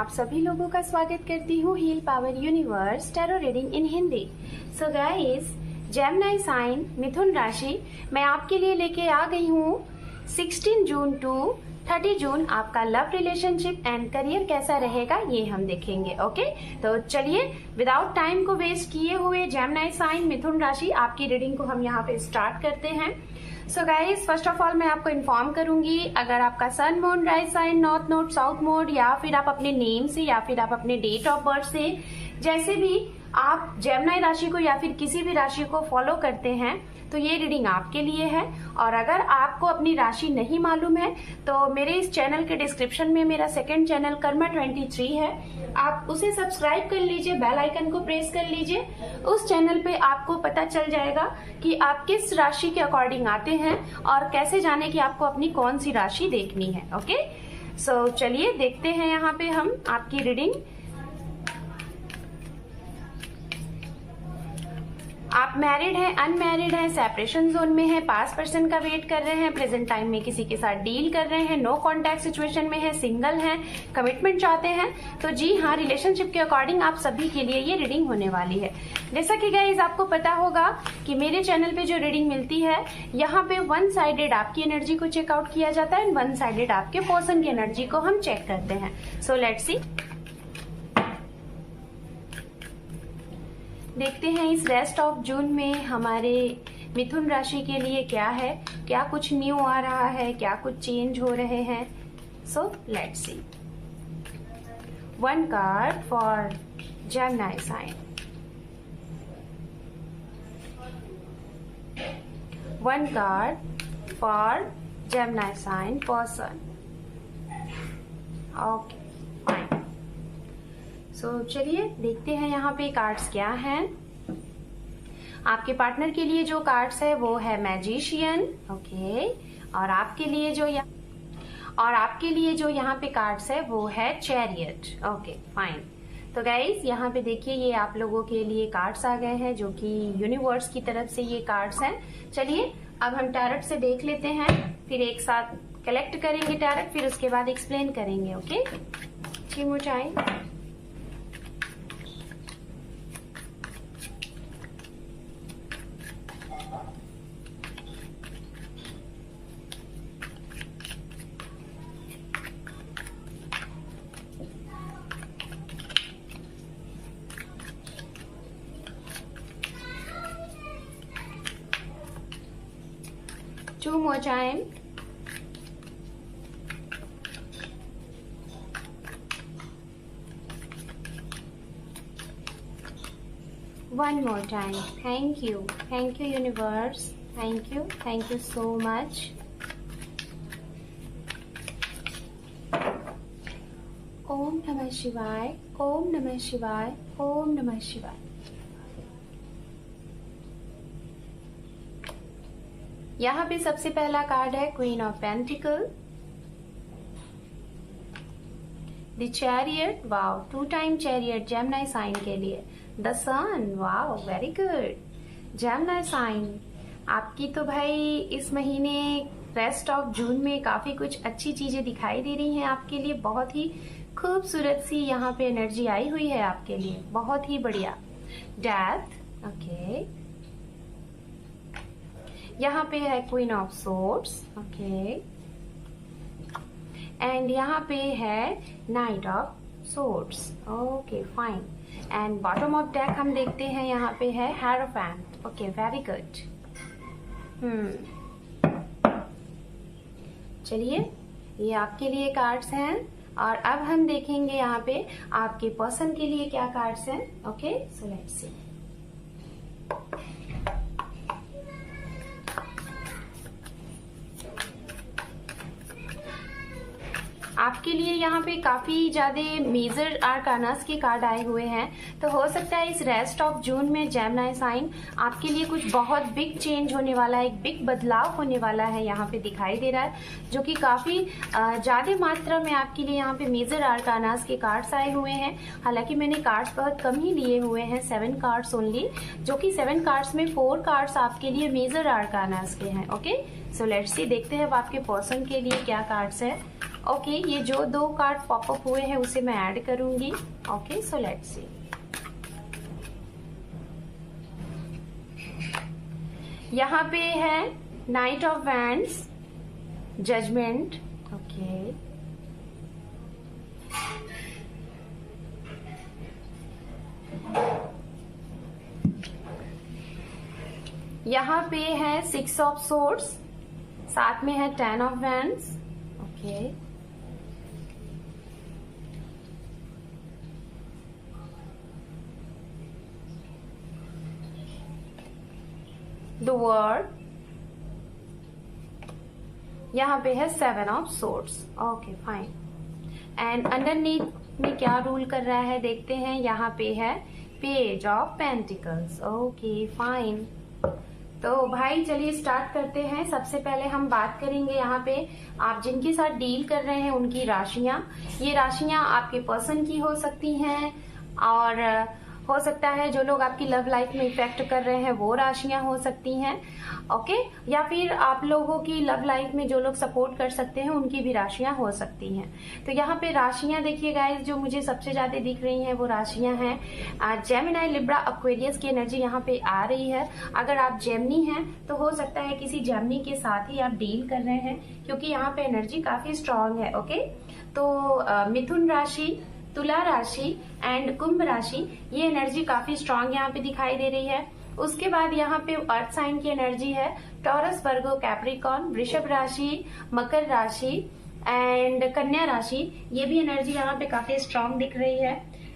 आप सभी लोगों का स्वागत करती हूँ heal power universe tarot reading in Hindi. So guys, Gemini sign मिथुन राशि मैं आपके लिए लेके आ गई हूँ 16 जून टू 30 जून आपका लव रिलेशनशिप एंड करियर कैसा रहेगा ये हम देखेंगे। ओके, तो चलिए विदाउट टाइम को वेस्ट किए हुए जेमिनी साइन मिथुन राशि आपकी रीडिंग को हम यहाँ पे स्टार्ट करते हैं। So guys, first of all मैं आपको इन्फॉर्म करूंगी, अगर आपका sun moon rise sign north node south mode या फिर आप अपने नेम से या फिर आप अपने डेट ऑफ बर्थ से जैसे भी आप जेमिनी राशि को या फिर किसी भी राशि को फॉलो करते हैं तो ये रीडिंग आपके लिए है। और अगर आपको अपनी राशि नहीं मालूम है तो मेरे इस चैनल के डिस्क्रिप्शन में मेरा सेकंड चैनल कर्मा 23 है, आप उसे सब्सक्राइब कर लीजिए, बेल आइकन को प्रेस कर लीजिए। उस चैनल पे आपको पता चल जाएगा कि आप किस राशि के अकॉर्डिंग आते हैं और कैसे जाने कि आपको अपनी कौन सी राशि देखनी है। ओके, सो चलिए देखते हैं यहाँ पे हम आपकी रीडिंग। आप मैरिड हैं, अनमैरिड हैं, सेपरेशन जोन में हैं, पास पर्सन का वेट कर रहे हैं, प्रेजेंट टाइम में किसी के साथ डील कर रहे हैं, नो कॉन्टैक्ट सिचुएशन में है, सिंगल हैं, कमिटमेंट चाहते हैं, तो जी हाँ, रिलेशनशिप के अकॉर्डिंग आप सभी के लिए ये रीडिंग होने वाली है। जैसा कि गाइस आपको पता होगा कि मेरे चैनल पे जो रीडिंग मिलती है यहाँ पे वन साइडेड आपकी एनर्जी को चेकआउट किया जाता है, वन साइडेड आपके पर्सन की एनर्जी को हम चेक करते हैं। सो लेट्स सी, देखते हैं इस रेस्ट ऑफ जून में हमारे मिथुन राशि के लिए क्या है, क्या कुछ न्यू आ रहा है, क्या कुछ चेंज हो रहे हैं। So let's see, one card for Gemini sign, one card for Gemini sign person. Okay fine, so चलिए देखते हैं यहाँ पे कार्ड्स क्या हैं। आपके पार्टनर के लिए जो कार्ड्स है वो है मैजिशियन। ओके, और आपके लिए जो यहाँ पे कार्ड्स है वो है चैरियट। ओके फाइन, तो गाइज यहाँ पे देखिए ये आप लोगों के लिए कार्ड्स आ गए हैं जो कि यूनिवर्स की तरफ से ये कार्ड्स हैं। चलिए अब हम टैरट से देख लेते हैं, फिर एक साथ कलेक्ट करेंगे टैरट, फिर उसके बाद एक्सप्लेन करेंगे। ओके, चिमुचाई two more time. One more time. Thank you universe, thank you so much. ओम नमः शिवाय, ओम नमः शिवाय, ओम नमः शिवाय। यहाँ पे सबसे पहला कार्ड है queen of pentacle, the chariot. Wow, 2 time chariot Gemini sign के लिए। The sun, wow very good. Gemini sign आपकी तो भाई इस महीने रेस्ट ऑफ जून में काफी कुछ अच्छी चीजें दिखाई दे रही हैं आपके लिए। बहुत ही खूबसूरत सी यहाँ पे एनर्जी आई हुई है आपके लिए, बहुत ही बढ़िया। डेथ, ओके, यहाँ पे है queen of swords. Okay, and यहाँ पे है knight of swords. Okay fine, and bottom of deck हम देखते हैं यहाँ पे है हेरोफेंट। Okay very good. चलिए ये आपके लिए कार्ड्स हैं और अब हम देखेंगे यहाँ पे आपके पर्सन के लिए क्या कार्ड्स हैं। ओके, सो लेट्स सी, आपके लिए यहाँ पे काफी ज्यादा मेजर आर्कानास के कार्ड आए हुए हैं, तो हो सकता है इस रेस्ट ऑफ जून में जेमिनी साइन आपके लिए कुछ बहुत बिग चेंज होने वाला है, एक बिग बदलाव होने वाला है यहाँ पे दिखाई दे रहा है, जो कि काफी ज्यादा मात्रा में आपके लिए यहाँ पे मेजर आर्कानास के कार्ड्स आए हुए हैं। हालांकि मैंने कार्ड्स बहुत कम ही लिए हुए हैं, 7 कार्ड्स ओनली, जो कि 7 कार्ड्स में 4 कार्ड्स आपके लिए मेजर आर्कानास के हैं। ओके, सो लेट्स सी, देखते हैं अब आपके पर्सन के लिए क्या कार्ड्स है। ओके, ये जो 2 कार्ड पॉपअप हुए हैं उसे मैं ऐड करूंगी। Okay, so let's see. यहाँ पे है knight of wands, judgment. Okay, यहाँ पे है 6 ऑफ सोर्ड्स, साथ में है 10 of wands. Okay, the word, यहाँ पे है 7 of swords. Okay fine. And underneath में क्या रूल कर रहा है देखते हैं। यहाँ पे है page of pentacles. Okay fine. तो भाई चलिए स्टार्ट करते हैं। सबसे पहले हम बात करेंगे यहाँ पे आप जिनके साथ डील कर रहे हैं उनकी राशियां। ये राशियां आपके पर्सन की हो सकती हैं, और हो सकता है जो लोग आपकी लव लाइफ में इफेक्ट कर रहे हैं वो राशियां हो सकती हैं। ओके, या फिर आप लोगों की लव लाइफ में जो लोग सपोर्ट कर सकते हैं उनकी भी राशियां हो सकती हैं। तो यहाँ पे राशियां देखिए गाइस, जो मुझे सबसे ज्यादा दिख रही हैं वो राशियां हैं जेमिनी, लिब्रा, एक्वेरियस की एनर्जी यहाँ पे आ रही है। अगर आप जेमिनी हैं तो हो सकता है किसी जेमिनी के साथ ही आप डील कर रहे हैं, क्योंकि यहाँ पे एनर्जी काफी स्ट्रांग है। ओके, तो मिथुन राशि, तुला राशि एंड कुंभ राशि, ये एनर्जी काफी स्ट्रांग यहाँ पे दिखाई दे रही है। उसके बाद यहाँ पे अर्थ साइन की एनर्जी है, टॉरस, वर्गो, कैप्रिकॉर्न, वृषभ राशि, मकर राशि एंड कन्या राशि, ये भी एनर्जी यहाँ पे काफी स्ट्रांग दिख रही है।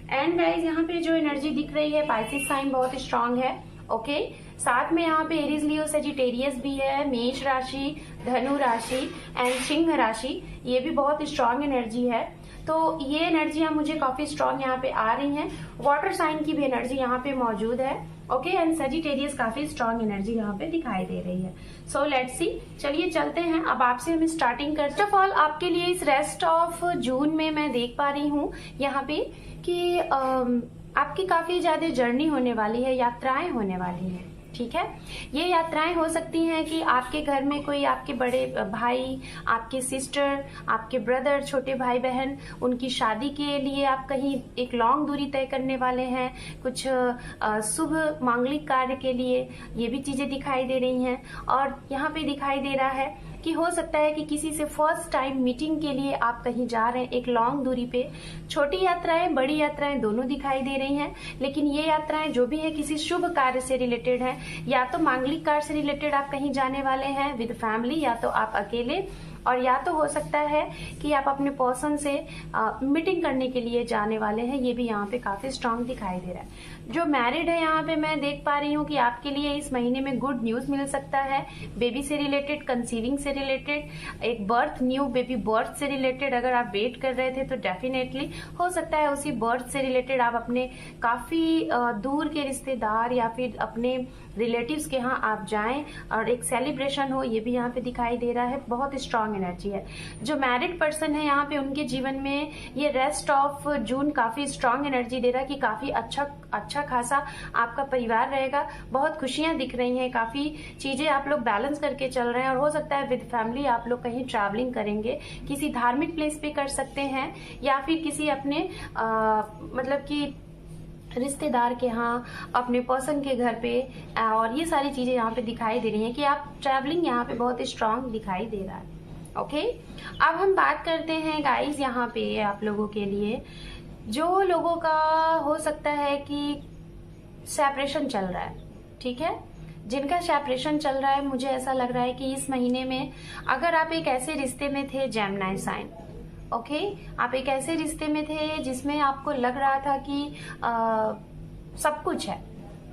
एंड गाइज यहाँ पे जो एनर्जी दिख रही है, पाइसिस साइन बहुत स्ट्रांग है। ओके, साथ में यहाँ पे एरीज, लियो, सेजिटेरियस भी है, मेष राशि, धनु राशि एंड सिंह राशि, ये भी बहुत स्ट्रांग एनर्जी है। तो ये एनर्जियां मुझे काफी स्ट्रांग यहाँ पे आ रही हैं। वाटर साइन की भी एनर्जी यहाँ पे मौजूद है। ओके, एंड सेजिटेरियस काफी स्ट्रांग एनर्जी यहाँ पे दिखाई दे रही है। सो लेट्स सी, चलिए चलते हैं। अब आपसे हम स्टार्टिंग करते हैं। फर्स्ट ऑफ ऑल आपके लिए इस रेस्ट ऑफ जून में मैं देख पा रही हूँ यहाँ पे कि आपकी काफी ज्यादा जर्नी होने वाली है, यात्राएं होने वाली हैं। ठीक है, ये यात्राएं हो सकती हैं कि आपके घर में कोई आपके बड़े भाई, आपके सिस्टर, आपके ब्रदर, छोटे भाई बहन, उनकी शादी के लिए आप कहीं एक लॉन्ग दूरी तय करने वाले हैं, कुछ शुभ मांगलिक कार्य के लिए, ये भी चीजें दिखाई दे रही हैं। और यहाँ पे दिखाई दे रहा है कि हो सकता है कि किसी से फर्स्ट टाइम मीटिंग के लिए आप कहीं जा रहे हैं एक लॉन्ग दूरी पे। छोटी यात्राएं, बड़ी यात्राएं दोनों दिखाई दे रही हैं, लेकिन ये यात्राएं जो भी है किसी शुभ कार्य से रिलेटेड है, या तो मांगलिक कार्य से रिलेटेड आप कहीं जाने वाले हैं विद फैमिली, या तो आप अकेले, और या तो हो सकता है कि आप अपने पर्सन से मीटिंग करने के लिए जाने वाले हैं। ये भी यहाँ पे काफी स्ट्रांग दिखाई दे रहा है। जो मैरिड है यहाँ पे मैं देख पा रही हूँ कि आपके लिए इस महीने में गुड न्यूज मिल सकता है, बेबी से रिलेटेड, कंसीविंग से रिलेटेड, एक बर्थ, न्यू बेबी बर्थ से रिलेटेड। अगर आप वेट कर रहे थे तो डेफिनेटली हो सकता है उसी बर्थ से रिलेटेड आप अपने काफी दूर के रिश्तेदार या फिर अपने रिलेटिव्स के यहाँ आप जाएं और एक सेलिब्रेशन हो, ये भी यहाँ पे दिखाई दे रहा है। बहुत स्ट्रांग एनर्जी है। जो मैरिड पर्सन है यहाँ पे उनके जीवन में ये रेस्ट ऑफ जून काफी स्ट्रांग एनर्जी दे रहा है कि काफी अच्छा खासा आपका परिवार रहेगा। बहुत खुशियां दिख रही हैं, काफी चीजें आप लोग बैलेंस करके चल रहे हैं, और हो सकता है विद फैमिली आप लोग कहीं ट्रैवलिंग करेंगे, किसी धार्मिक प्लेस पे कर सकते हैं, या फिर किसी अपने मतलब कि रिश्तेदार के यहाँ, अपने पर्सन के घर पे, और ये सारी चीजें यहाँ पे दिखाई दे रही हैं कि आप ट्रैवलिंग यहाँ पे बहुत स्ट्रांग दिखाई दे रहा है। ओके, अब हम बात करते हैं गाइस यहाँ पे आप लोगों के लिए, जो लोगों का हो सकता है कि सेपरेशन चल रहा है। ठीक है, जिनका सेपरेशन चल रहा है, मुझे ऐसा लग रहा है कि इस महीने में अगर आप एक ऐसे रिश्ते में थे, जेमिनी साइन, ओके, आप एक ऐसे रिश्ते में थे जिसमें आपको लग रहा था कि सब कुछ है,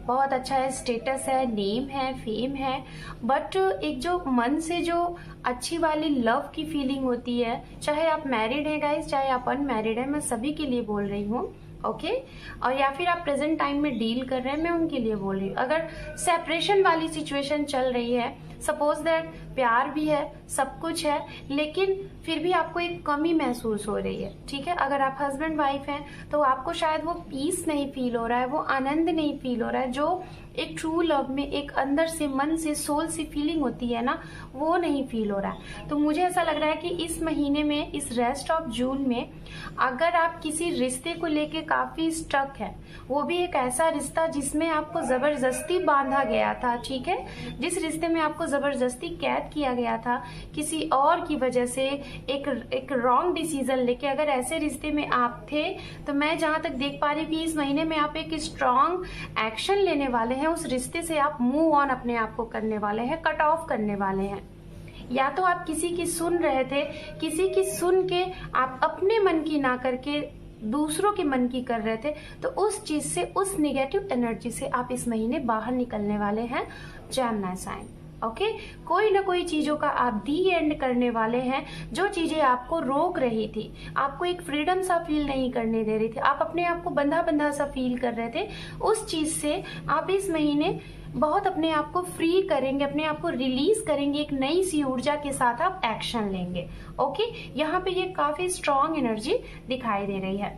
बहुत अच्छा है, स्टेटस है, नेम है, फेम है, बट एक जो मन से जो अच्छी वाली लव की फीलिंग होती है, चाहे आप मैरिड हैं गाइस, चाहे आप अनमैरिड हैं, मैं सभी के लिए बोल रही हूँ। ओके, और या फिर आप प्रेजेंट टाइम में डील कर रहे हैं, मैं उनके लिए बोल रही हूँ। अगर सेपरेशन वाली सिचुएशन चल रही है सपोज दैट प्यार भी है, सब कुछ है, लेकिन फिर भी आपको एक कमी महसूस हो रही है। ठीक है, अगर आप हस्बैंड वाइफ हैं तो आपको शायद वो पीस नहीं फील हो रहा है, वो आनंद नहीं फील हो रहा है, जो एक ट्रू लव में एक अंदर से, मन से, सोल से फीलिंग होती है ना, वो नहीं फील हो रहा है। तो मुझे ऐसा लग रहा है कि इस महीने में, इस रेस्ट ऑफ जून में, अगर आप किसी रिश्ते को लेके काफी स्टक है, वो भी एक ऐसा रिश्ता जिसमें आपको जबरदस्ती बांधा गया था, ठीक है, जिस रिश्ते में आपको जबरदस्ती कैद किया गया था किसी और की वजह से, एक रॉन्ग डिसीजन लेके, अगर ऐसे रिश्ते में आप थे, तो मैं जहां तक देख पा रही हूँ कि इस महीने में आप एक स्ट्रॉन्ग एक्शन लेने वाले हैं। उस रिश्ते से आप मूव ऑन अपने आप को करने वाले हैं, कट ऑफ करने वाले हैं। या तो आप किसी की सुन रहे थे, किसी की सुन के आप अपने मन की ना करके दूसरों के मन की कर रहे थे, तो उस चीज से, उस नेगेटिव एनर्जी से आप इस महीने बाहर निकलने वाले हैं जेमिनी साइन। ओके, कोई ना कोई चीजों का आप दी एंड करने वाले हैं, जो चीजें आपको रोक रही थी, आपको एक फ्रीडम सा फील नहीं करने दे रही थी, आप अपने आप को बंधा बंधा सा फील कर रहे थे, उस चीज से आप इस महीने बहुत अपने आप को फ्री करेंगे, अपने आप को रिलीज करेंगे, एक नई सी ऊर्जा के साथ आप एक्शन लेंगे। ओके, यहाँ पे ये काफी स्ट्रॉन्ग एनर्जी दिखाई दे रही है।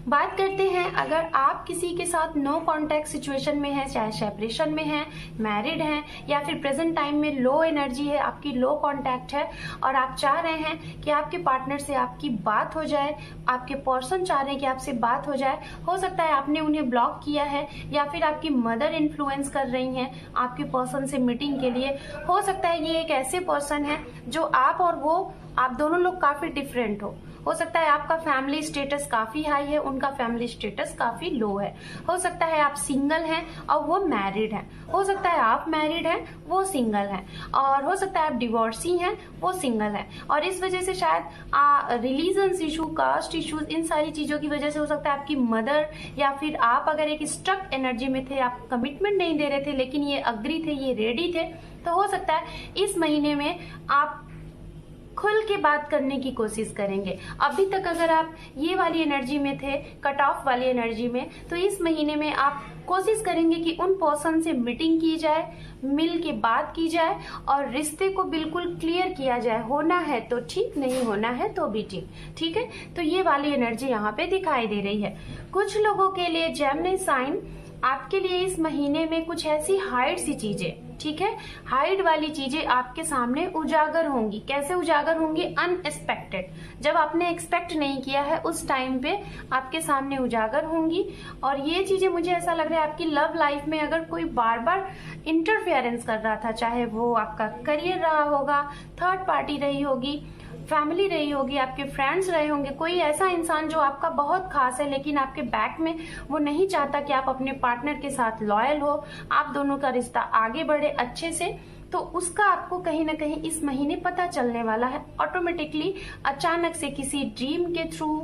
बात करते हैं, अगर आप किसी के साथ नो कांटेक्ट सिचुएशन में है, चाहे सेपरेशन में है, मैरिड हैं, या फिर प्रेजेंट टाइम में लो एनर्जी है, आपकी लो कांटेक्ट है, और आप चाह रहे हैं कि आपके पार्टनर से आपकी बात हो जाए, आपके पर्सन चाह रहे हैं कि आपसे बात हो जाए, हो सकता है आपने उन्हें ब्लॉक किया है, या फिर आपकी मदर इन्फ्लुएंस कर रही हैं आपके पर्सन से मीटिंग के लिए, हो सकता है ये एक ऐसे पर्सन है जो आप और वो, आप दोनों लोग काफी डिफरेंट हो सकता है आपका फैमिली स्टेटस काफी हाई है, उनका फैमिली स्टेटस काफी लो है, हो सकता है आप सिंगल हैं और वो मैरिड हैं, हो सकता है आप मैरिड हैं, वो सिंगल हैं, और हो सकता है आप डिवोर्सी हैं, वो सिंगल है, और इस वजह से शायद रिलीजन्स इशू, कास्ट इशूज, इन सारी चीजों की वजह से हो सकता है आपकी मदर, या फिर आप अगर एक स्ट्रक एनर्जी में थे, आप कमिटमेंट नहीं दे रहे थे, लेकिन ये अग्री थे, ये रेडी थे, तो हो सकता है इस महीने में आप खुल के बात करने की कोशिश करेंगे। अभी तक अगर आप ये वाली एनर्जी में थे, कट ऑफ वाली एनर्जी में, तो इस महीने में आप कोशिश करेंगे कि उन पर्सन से मीटिंग की जाए, मिल के बात की जाए, और रिश्ते को बिल्कुल क्लियर किया जाए। होना है तो ठीक, नहीं होना है तो भी ठीक, ठीक है। तो ये वाली एनर्जी यहाँ पे दिखाई दे रही है। कुछ लोगों के लिए जेमिनी साइन, आपके लिए इस महीने में कुछ ऐसी हाइड सी चीजें, ठीक है, हाइड वाली चीजें आपके सामने उजागर होंगी। कैसे उजागर होंगी? अनएक्सपेक्टेड, जब आपने एक्सपेक्ट नहीं किया है उस टाइम पे आपके सामने उजागर होंगी। और ये चीजें, मुझे ऐसा लग रहा है आपकी लव लाइफ में अगर कोई बार बार इंटरफेरेंस कर रहा था, चाहे वो आपका करियर रहा होगा, थर्ड पार्टी रही होगी, फैमिली रही होगी, आपके फ्रेंड्स रहे होंगे, कोई ऐसा इंसान जो आपका बहुत खास है, लेकिन आपके बैक में वो नहीं चाहता कि आप अपने पार्टनर के साथ लॉयल हो, आप दोनों का रिश्ता आगे बढ़े अच्छे से, तो उसका आपको कहीं ना कहीं इस महीने पता चलने वाला है। ऑटोमेटिकली, अचानक से, किसी ड्रीम के थ्रू,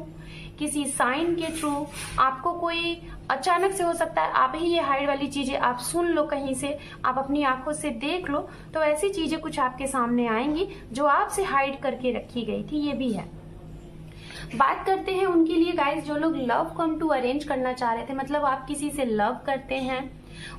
किसी साइन के थ्रू, आपको कोई अचानक से, हो सकता है आप ही ये हाइड वाली चीजें आप सुन लो कहीं से, आप अपनी आंखों से देख लो, तो ऐसी चीजें कुछ आपके सामने आएंगी जो आपसे हाइड करके रखी गई थी, ये भी है। बात करते हैं उनके लिए गाइस, जो लोग लव कम टू अरेंज करना चाह रहे थे, मतलब आप किसी से लव करते हैं,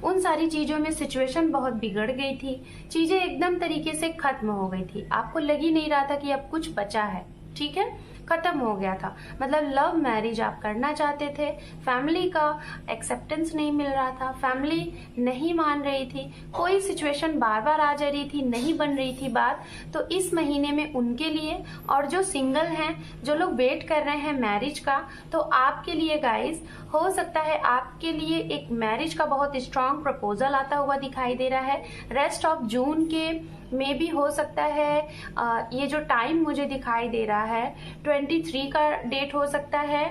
उन सारी चीजों में सिचुएशन बहुत बिगड़ गई थी, चीजें एकदम तरीके से खत्म हो गई थी, आपको लग ही नहीं रहा था कि अब कुछ बचा है, ठीक है, खत्म हो गया था। मतलब लव मैरिज आप करना चाहते थे, फैमिली का एक्सेप्टेंस नहीं मिल रहा था, फैमिली नहीं मान रही थी, कोई सिचुएशन बार बार आ जा रही थी, नहीं बन रही थी बात, तो इस महीने में उनके लिए, और जो सिंगल हैं, जो लोग वेट कर रहे हैं मैरिज का, तो आपके लिए गाइस, हो सकता है आपके लिए एक मैरिज का बहुत स्ट्रांग प्रपोजल आता हुआ दिखाई दे रहा है। रेस्ट ऑफ जून के में भी हो सकता है, ये जो टाइम मुझे दिखाई दे रहा है 23 का डेट हो सकता है,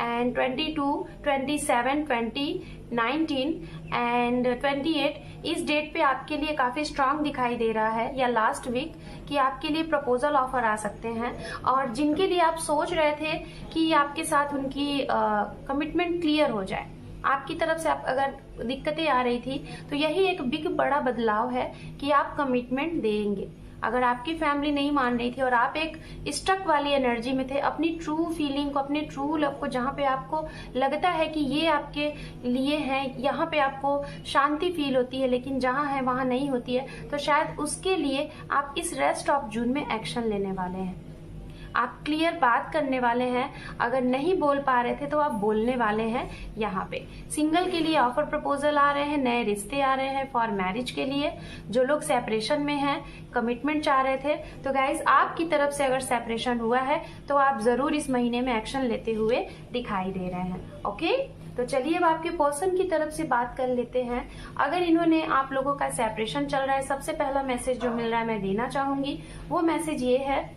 एंड 22, 27, 20, 19 एंड 28, इस डेट पे आपके लिए काफी स्ट्रांग दिखाई दे रहा है, या लास्ट वीक, कि आपके लिए प्रपोजल ऑफर आ सकते हैं। और जिनके लिए आप सोच रहे थे कि आपके साथ उनकी कमिटमेंट क्लियर हो जाए, आपकी तरफ से आप अगर दिक्कतें आ रही थी, तो यही एक बिग बड़ा बदलाव है कि आप कमिटमेंट देंगे, अगर आपकी फैमिली नहीं मान रही थी और आप एक स्टक वाली एनर्जी में थे, अपनी ट्रू फीलिंग को, अपने ट्रू लव को, जहाँ पे आपको लगता है कि ये आपके लिए है, यहाँ पे आपको शांति फील होती है, लेकिन जहाँ है वहाँ नहीं होती है, तो शायद उसके लिए आप इस रेस्ट ऑफ जून में एक्शन लेने वाले हैं। आप क्लियर बात करने वाले हैं। अगर नहीं बोल पा रहे थे तो आप बोलने वाले हैं। यहाँ पे सिंगल के लिए ऑफर प्रपोजल आ रहे हैं, नए रिश्ते आ रहे हैं फॉर मैरिज के लिए। जो लोग सेपरेशन में हैं, कमिटमेंट चाह रहे थे, तो गाइज आपकी तरफ से अगर सेपरेशन हुआ है तो आप जरूर इस महीने में एक्शन लेते हुए दिखाई दे रहे हैं। ओके, तो चलिए अब आपके पर्सन की तरफ से बात कर लेते हैं। अगर इन्होंने, आप लोगों का सेपरेशन चल रहा है, सबसे पहला मैसेज जो मिल रहा है मैं देना चाहूंगी, वो मैसेज ये है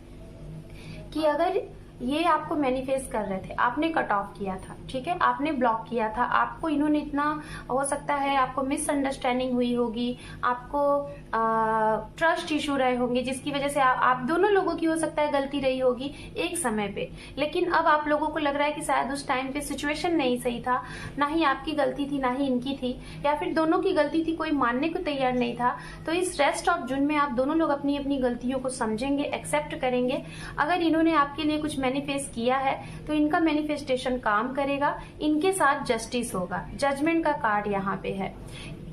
कि अगर ये आपको मैनिफेस्ट कर रहे थे, आपने कट ऑफ किया था, ठीक है, आपने ब्लॉक किया था, आपको इन्होंने इतना, हो सकता है आपको मिसअंडरस्टैंडिंग हुई होगी, आपको ट्रस्ट इशू रहे होंगे, जिसकी वजह से आप दोनों लोगों की हो सकता है गलती रही होगी एक समय पे। लेकिन अब आप लोगों को लग रहा है कि शायद उस टाइम पे सिचुएशन नहीं सही था, ना ही आपकी गलती थी ना ही इनकी थी, या फिर दोनों की गलती थी, कोई मानने को तैयार नहीं था। तो इस रेस्ट ऑफ जून में आप दोनों लोग अपनी अपनी गलतियों को समझेंगे, एक्सेप्ट करेंगे। अगर इन्होंने आपके लिए कुछ मैनिफेस्ट किया है तो इनका मैनिफेस्टेशन काम करेगा, इनके साथ जस्टिस होगा। जजमेंट का कार्ड यहाँ पे है।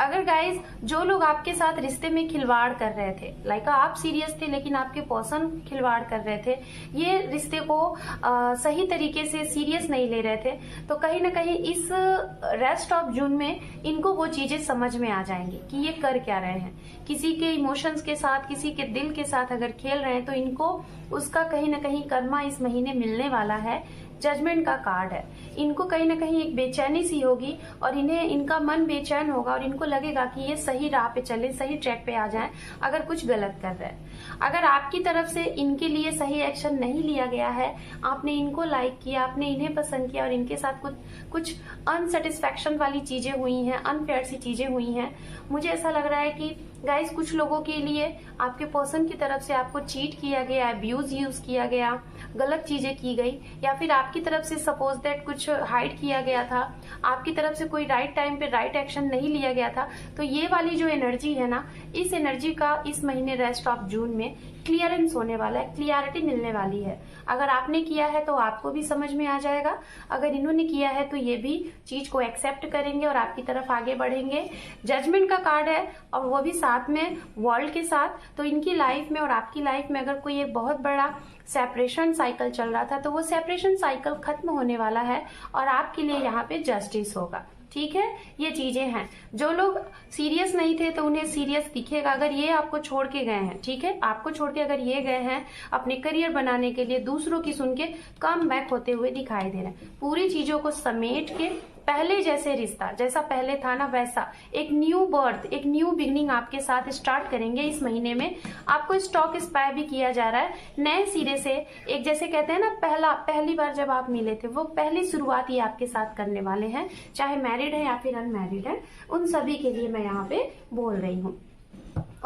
अगर गाइज जो लोग आपके साथ रिश्ते में खिलवाड़ कर रहे थे, लाइक आप सीरियस थे लेकिन आपके पर्सन खिलवाड़ कर रहे थे, ये रिश्ते को सही तरीके से सीरियस नहीं ले रहे थे, तो कहीं ना कहीं इस रेस्ट ऑफ जून में इनको वो चीजें समझ में आ जाएंगी कि ये कर क्या रहे हैं। किसी के इमोशंस के साथ, किसी के दिल के साथ अगर खेल रहे हैं तो इनको उसका कहीं ना कहीं कर्मा इस महीने मिलने वाला है। जजमेंट का कार्ड है। इनको कहीं ना कहीं एक बेचैनी सी होगी और इनका मन बेचैन होगा और इनको लगेगा कि ये सही राह पे चले, सही ट्रैक पे आ जाएं अगर कुछ गलत कर रहे हैं। अगर आपकी तरफ से इनके लिए सही एक्शन नहीं लिया गया है, आपने इनको लाइक किया, आपने इन्हें पसंद किया और इनके साथ कुछ अनसेटिस्फैक्शन वाली चीजें हुई हैं, अनफेयर सी चीजें हुई हैं, मुझे ऐसा लग रहा है कि गाइस कुछ लोगों के लिए आपके पर्सन की तरफ से आपको चीट किया गया, अब्यूज यूज किया गया, गलत चीजें की गई, या फिर आपकी तरफ से सपोज दैट कुछ हाइड किया गया था, आपकी तरफ से कोई राइट टाइम पे राइट एक्शन नहीं लिया गया था। तो ये वाली जो एनर्जी है ना, इस एनर्जी का इस महीने रेस्ट ऑफ जून में क्लियरेंस होने वाला है, क्लियरिटी मिलने वाली है। अगर आपने किया है तो आपको भी समझ में आ जाएगा, अगर इन्होंने किया है तो ये भी चीज को एक्सेप्ट करेंगे और आपकी तरफ आगे बढ़ेंगे। जजमेंट का कार्ड है और वो भी साथ में वर्ल्ड के साथ। तो इनकी लाइफ में और आपकी लाइफ में अगर कोई एक बहुत बड़ा सेपरेशन साइकिल चल रहा था तो वो सेपरेशन साइकिल खत्म होने वाला है और आपके लिए यहाँ पे जस्टिस होगा। ठीक है, ये चीजें हैं। जो लोग सीरियस नहीं थे तो उन्हें सीरियस दिखेगा अगर ये आपको छोड़ के गए हैं। ठीक है, आपको छोड़ के अगर ये गए हैं अपने करियर बनाने के लिए, दूसरों की सुन के कम बैक होते हुए दिखाई दे रहे हैं। पूरी चीजों को समेट के पहले जैसे रिश्ता जैसा पहले था ना, वैसा एक न्यू बर्थ, एक न्यू बिगनिंग आपके साथ स्टार्ट करेंगे इस महीने में। आपको स्टॉक इंस्पायर भी किया जा रहा है नए सिरे से। एक जैसे कहते हैं ना, पहली बार जब आप मिले थे वो पहली शुरुआत ही आपके साथ करने वाले हैं, चाहे मैरिड है या फिर अनमैरिड है, उन सभी के लिए मैं यहाँ पे बोल रही हूँ।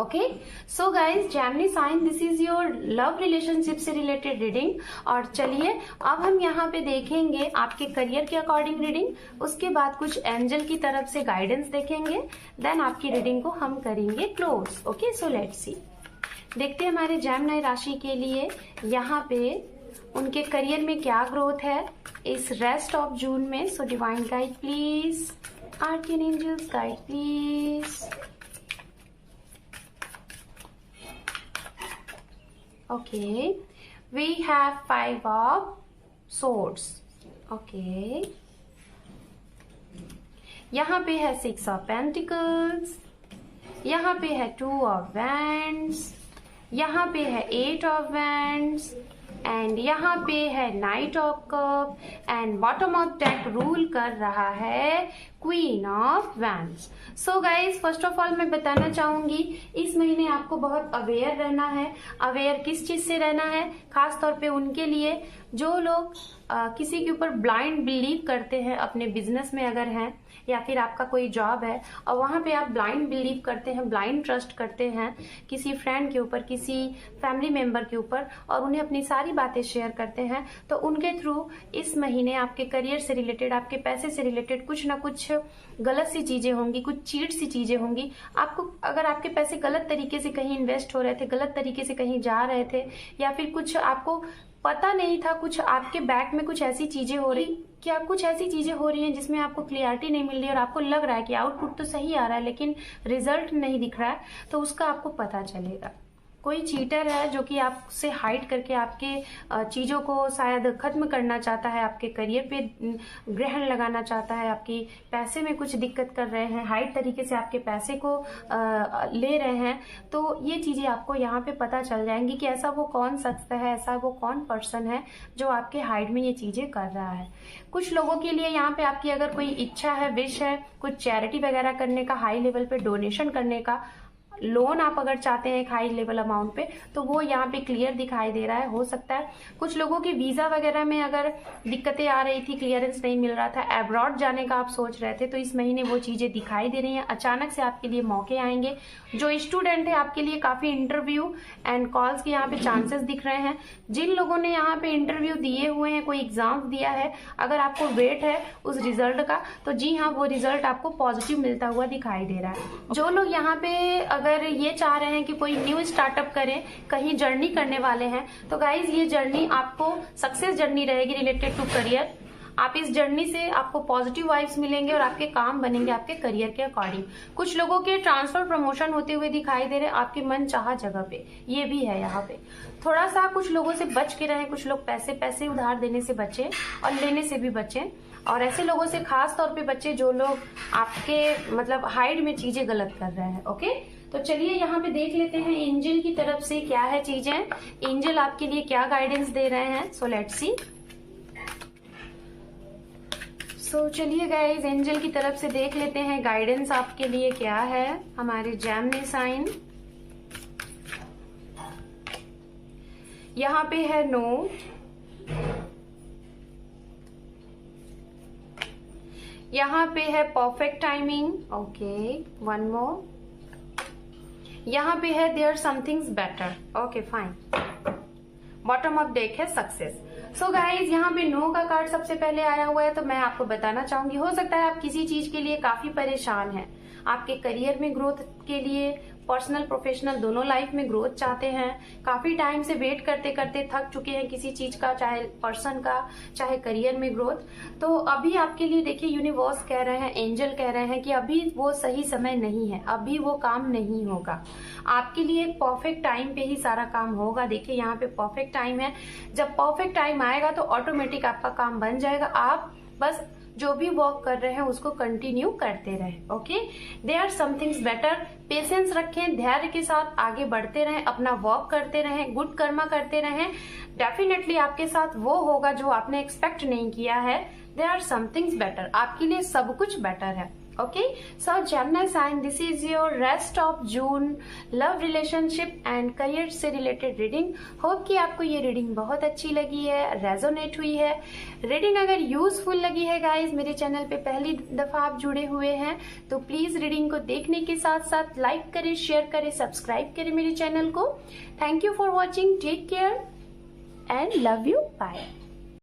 Okay, so guys, Gemini sign, this is your love relationship से रिलेटेड रीडिंग। और चलिए अब हम यहाँ पे देखेंगे आपके करियर के अकॉर्डिंग रीडिंग, उसके बाद कुछ एंजल की तरफ से गाइडेंस देखेंगे, देन आपकी रीडिंग को हम करेंगे क्लोज। ओके, सो लेट्स सी, देखते हैं हमारे जेमिनी राशि के लिए यहाँ पे उनके करियर में क्या ग्रोथ है इस रेस्ट ऑफ जून में। So divine guide please, archangels guide please. Okay, we have 5 of swords. Okay, यहाँ पे है 6 of pentacles, यहाँ पे है 2 of wands, यहाँ पे है 8 of wands, एंड यहाँ पे है knight of cup, and bottom of deck rule कर रहा है queen of wands. So guys, first of all मैं बताना चाहूंगी इस महीने आपको बहुत अवेयर रहना है। अवेयर किस चीज से रहना है? खास तौर पे उनके लिए जो लोग किसी के ऊपर ब्लाइंड बिलीव करते हैं, अपने बिजनेस में अगर हैं या फिर आपका कोई जॉब है और वहां पे आप ब्लाइंड बिलीव करते हैं, ब्लाइंड ट्रस्ट करते हैं किसी फ्रेंड के ऊपर, किसी फैमिली मेंबर के ऊपर, और उन्हें अपनी सारी बातें शेयर करते हैं, तो उनके थ्रू इस महीने आपके करियर से रिलेटेड, आपके पैसे से रिलेटेड कुछ ना कुछ गलत सी चीजें होंगी, कुछ चीट सी चीजें होंगी। आपको अगर आपके पैसे गलत तरीके से कहीं इन्वेस्ट हो रहे थे, गलत तरीके से कहीं जा रहे थे, या फिर कुछ आपको पता नहीं था, कुछ आपके बैक में कुछ ऐसी चीजें हो रही, क्या कुछ ऐसी चीजें हो रही हैं जिसमें आपको क्लियरिटी नहीं मिल रही और आपको लग रहा है कि आउटपुट तो सही आ रहा है लेकिन रिजल्ट नहीं दिख रहा है, तो उसका आपको पता चलेगा। कोई चीटर है जो कि आपसे हाइड करके आपके चीजों को शायद खत्म करना चाहता है, आपके करियर पे ग्रहण लगाना चाहता है, आपकी पैसे में कुछ दिक्कत कर रहे हैं, हाइड तरीके से आपके पैसे को ले रहे हैं। तो ये चीजें आपको यहाँ पे पता चल जाएंगी कि ऐसा वो कौन शख्स है, ऐसा वो कौन पर्सन है जो आपके हाइड में ये चीजें कर रहा है। कुछ लोगों के लिए यहाँ पे आपकी अगर कोई इच्छा है, विश है, कुछ चैरिटी वगैरह करने का, हाई लेवल पे डोनेशन करने का, लोन आप अगर चाहते हैं एक हाई लेवल अमाउंट पे, तो वो यहाँ पे क्लियर दिखाई दे रहा है। हो सकता है कुछ लोगों की वीजा वगैरह में अगर दिक्कतें आ रही थी, क्लियरेंस नहीं मिल रहा था, अब्रॉड जाने का आप सोच रहे थे, तो इस महीने वो चीजें दिखाई दे रही हैं। अचानक से आपके लिए मौके आएंगे। जो स्टूडेंट है आपके लिए काफी इंटरव्यू एंड कॉल्स के यहाँ पे चांसेस दिख रहे हैं। जिन लोगों ने यहाँ पे इंटरव्यू दिए हुए हैं, कोई एग्जाम दिया है, अगर आपको वेट है उस रिजल्ट का, तो जी हाँ, वो रिजल्ट आपको पॉजिटिव मिलता हुआ दिखाई दे रहा है। जो लोग यहाँ पे अगर ये चाह रहे हैं कि कोई न्यू स्टार्टअप करें, कहीं जर्नी करने वाले हैं, तो गाइज ये जर्नी आपको सक्सेस जर्नी रहेगी रिलेटेड टू करियर। आप इस जर्नी से आपको पॉजिटिव वाइब्स मिलेंगे और आपके काम बनेंगे आपके करियर के अकॉर्डिंग। कुछ लोगों के ट्रांसफर प्रमोशन होते हुए दिखाई दे रहे हैं आपके मन चाहा जगह पे, ये भी है यहाँ पे। थोड़ा सा कुछ लोगों से बच के रहें, कुछ लोग पैसे उधार देने से बचे और लेने से भी बचे, और ऐसे लोगों से खास तौर पे बचे जो लोग आपके मतलब हाइड में चीजें गलत कर रहे हैं। ओके, तो चलिए यहाँ पे देख लेते हैं एंजल की तरफ से क्या है चीजें, एंजल आपके लिए क्या गाइडेंस दे रहे हैं। सो लेट्स सी। सो चलिए गाइज, एंजल की तरफ से देख लेते हैं गाइडेंस आपके लिए क्या है। हमारे जेमिनी साइन, यहाँ पे है नो, यहाँ पे है perfect timing, okay, one more, यहाँ पे है there somethings better, okay fine, bottom of deck है सक्सेस। सो गाइज, यहाँ पे नो का कार्ड सबसे पहले आया हुआ है, तो मैं आपको बताना चाहूंगी, हो सकता है आप किसी चीज के लिए काफी परेशान हैं, आपके करियर में ग्रोथ के लिए, पर्सनल प्रोफेशनल दोनों लाइफ में ग्रोथ चाहते हैं, काफी टाइम से वेट करते करते थक चुके हैं किसी चीज का, चाहे पर्सन का, चाहे करियर में ग्रोथ। तो अभी आपके लिए देखिए, यूनिवर्स कह रहे हैं, एंजल कह रहे हैं कि अभी वो सही समय नहीं है, अभी वो काम नहीं होगा आपके लिए। एक परफेक्ट टाइम पे ही सारा काम होगा। देखिए यहाँ पे परफेक्ट टाइम है, जब परफेक्ट टाइम आएगा तो ऑटोमेटिक आपका काम बन जाएगा। आप बस जो भी वर्क कर रहे हैं उसको कंटिन्यू करते रहें। Okay, there somethings better, patience रखें, धैर्य के साथ आगे बढ़ते रहें, अपना वर्क करते रहें, गुड कर्मा करते रहें। डेफिनेटली आपके साथ वो होगा जो आपने एक्सपेक्ट नहीं किया है। देयर समथिंग्स बेटर, आपके लिए सब कुछ बेटर है। Okay, so Gemini sign, this is your rest of June love, relationship and career से रिलेटेड रीडिंग। होप कि आपको ये रीडिंग बहुत अच्छी लगी है, रेजोनेट हुई है। रीडिंग अगर यूजफुल लगी है गाइज, मेरे चैनल पे पहली दफा आप जुड़े हुए हैं तो प्लीज रीडिंग को देखने के साथ साथ लाइक करें, शेयर करें, सब्सक्राइब करें मेरे चैनल को। Thank you for watching, take care and love you, bye.